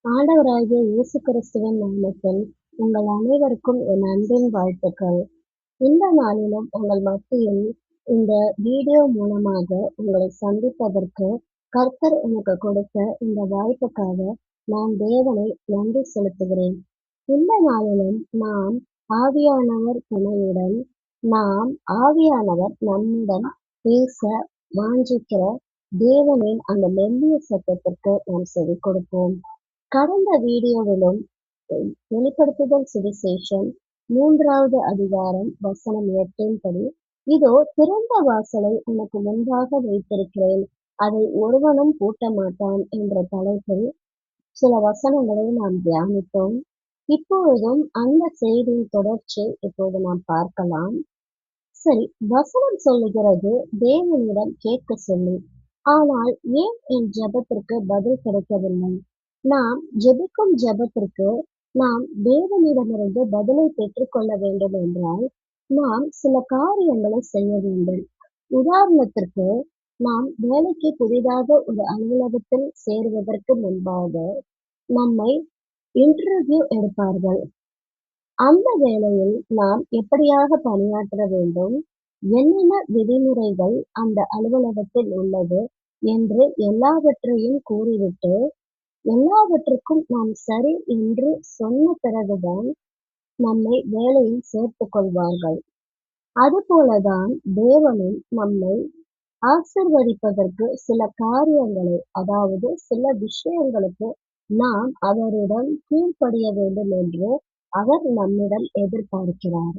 ஆண்டவராகிய இயேசு கிறிஸ்துவின் நாமத்தில் உங்கள் அனைவருக்கும் என் அன்பின் வாழ்த்துக்கள். இந்த நாளிலும் உங்கள் மத்தியில் இந்த வீடியோ மூலமாக உங்களை சந்திப்பதற்கு கர்த்தர் எனக்கு கொடுத்த இந்த வாய்ப்புக்காக நான் தேவனை நன்றி செலுத்துகிறேன். இந்த நாளிலும் ஆவியானவர் துணையுடன் ஆவியானவர் நம்மிடம் பேச வாஞ்சிக்கிற தேவனின் அந்த மெல்லிய சத்தத்திற்கு நாம் செவி கொடுப்போம். கடந்த வீடியோவிலும் வெளிப்படுத்துதல் சுவிசேஷம் 3வது அதிகாரம் வசனம் 8 இதோ திறந்த வாசலை உனக்கு முன்பாக வைத்திருக்கிறேன், அதை ஒருவனும் பூட்ட மாட்டான் என்ற தலைப்பில் சில வசனங்களை நாம் தியானித்தோம். இப்பொழுதும் அந்த செய்தியின் தொடர்ச்சி இப்போது நாம் பார்க்கலாம். சரி, வசனம் சொல்லுகிறது தேவனிடம் கேட்க சொல்லி. ஆனால் ஏன் என் ஜெபத்திற்கு பதில் கிடைக்கவில்லை? நாம் ஜெபிக்கும் ஜெபத்திற்கு நாம் தேவனிடமிருந்து பதிலை பெற்றுக்கொள்ள வேண்டும் என்றால் நாம் சில காரியங்களை செய்ய வேண்டும். உதாரணத்திற்கு, நாம் வேலைக்கு புதிதாக ஒரு அலுவலகத்தில் சேருவதற்கு முன்பாக நம்மை இன்டர்வியூ எடுப்பார்கள். அந்த வேலையில் நாம் எப்படியாக பணியாற்ற வேண்டும், என்னென்ன விதிமுறைகள் அந்த அலுவலகத்தில் உள்ளது என்று எல்லாவற்றையும் கூறிவிட்டு எல்லாவற்றுக்கும் நாம் சரி என்று சொன்ன பிறகுதான் நம்மை வேலையில் சேர்த்துக் கொள்வார்கள். அதுபோலதான் தேவனும் நம்மை ஆசீர்வதிப்பதற்கு சில காரியங்களை, அதாவது சில விஷயங்களுக்கு நாம் அவரிடம் கீழ்ப்படிய வேண்டும் என்று அவர் நம்மிடம் எதிர்பார்க்கிறார்.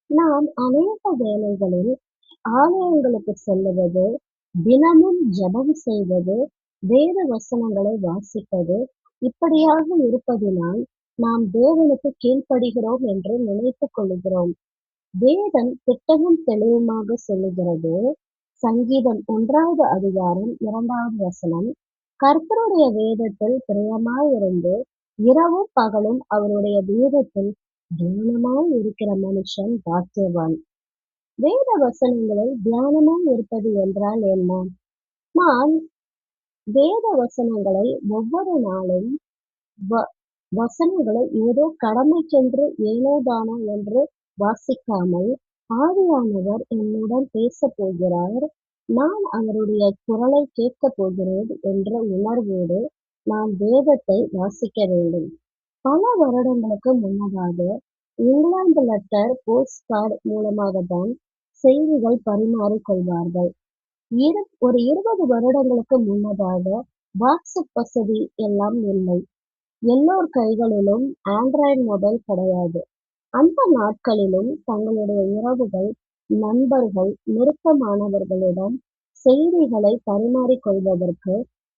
நாம் அநேக வேளைகளில் ஆலயங்களுக்கு செல்லுவது, தினமும் ஜெபம் செய்வது, வேத வசனங்களை வாசிப்பது, இப்படியாக இருப்பதினால் நாம் தேவனுக்கு கீழ்ப்படுகிறோம் என்று நினைத்துக் கொள்கிறோம். வேதம் திட்டமும் தெளிவுமாக சொல்லுகிறது. சங்கீதம் 1வது அதிகாரம் 2வது வசனம், கர்த்தருடைய வேதத்தில் பிரியமாயிருந்து இரவும் பகலும் அவருடைய வேதத்தில் தியானமாய் இருக்கிற மனுஷன் பாக்கியவான். வேத வசனங்களில் தியானமாய் இருப்பது என்றால் என்ன? நான் வேத வசனங்களை ஒவ்வொரு நாளும் வசனங்களை ஏதோ கடமைக்கென்று ஏனோதானோ என்று வாசிக்காமல் ஆவியானவர் என்னுடன் பேச போகிறார், நான் அவருடைய குரலை கேட்கப் போகிறேன் என்ற உணர்வோடு நான் வேதத்தை வாசிக்க வேண்டும். பல வருடங்களுக்கு முன்னதாக இங்கிலாந்து லெட்டர் போஸ்ட் கார்டு மூலமாக தான் செய்திகள் பரிமாறிக்கொள்வார்கள். ஒரு 20 வருடங்களுக்கு முன்னதாக வாட்ஸ்அப் வசதி எல்லாம் இல்லை. எல்லோர் கைகளிலும் ஆண்ட்ராய்டு மொபைல் கிடையாது. அந்த நாட்களிலும் தங்களுடைய உறவுகள், நண்பர்கள், நெருக்கமானவர்களிடம் செய்திகளை பரிமாறிக்கொள்வதற்கு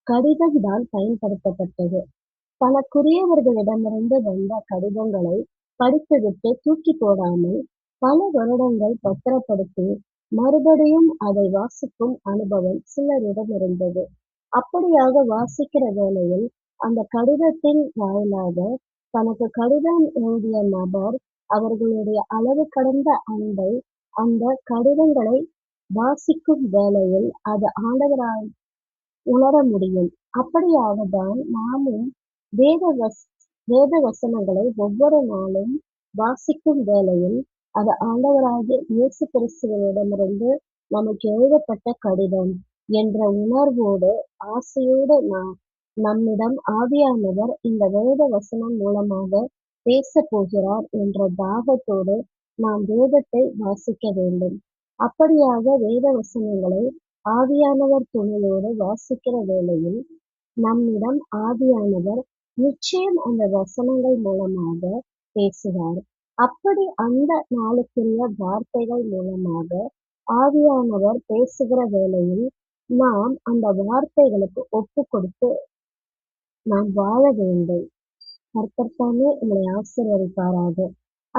கடிதம் தான் பயன்படுத்தப்பட்டது. தனக்குரியவர்களிடமிருந்து வந்த கடிதங்களை படித்துவிட்டு தூக்கி போடாமல் பல வருடங்கள் பத்திரப்படுத்தி மறுபடியும் அதை வாசிக்கும் அனுபவம் சிலரிடம் இருந்தது. அப்படியாக வாசிக்கிற வேளையில் அந்த கடிதத்தின் வாயிலாக தனக்கு கடிதம் எழுதிய நபர் அவர்களுடைய அளவு கடந்த அன்பை அந்த கடிதங்களை வாசிக்கும் வேளையில் அது ஆண்டவரால் உணர முடியும். அப்படியாகத்தான் நாமும் வேத வசனங்களை ஒவ்வொரு நாளும் வாசிக்கும் வேளையில் அது ஆண்டவராகிய இயேசு கிறிஸ்துவிடமிருந்து நமக்கு எழுதப்பட்ட கடிதம் என்ற உணர்வோடு, ஆசையோடு நம்மிடம் ஆவியானவர் இந்த வேத வசனம் மூலமாக பேச போகிறார் என்ற தாகத்தோடு நாம் வேதத்தை வாசிக்க வேண்டும். அப்படியாக வேத வசனங்களை ஆவியானவர் துணையோடு வாசிக்கிற வேளையில் நம்மிடம் ஆவியானவர் நிச்சயம் அந்த வசனங்கள் மூலமாக பேசுவார். அப்படி அந்த நாளுக்குரிய வார்த்தைகள் மூலமாக ஆவியானவர் பேசுகிற வேளையில் நாம் அந்த வார்த்தைகளுக்கு ஒப்பு கொடுத்து நாம் வாழ வேண்டும். கர்த்தர் தாமே உங்களை ஆசீர்வதிப்பாராக.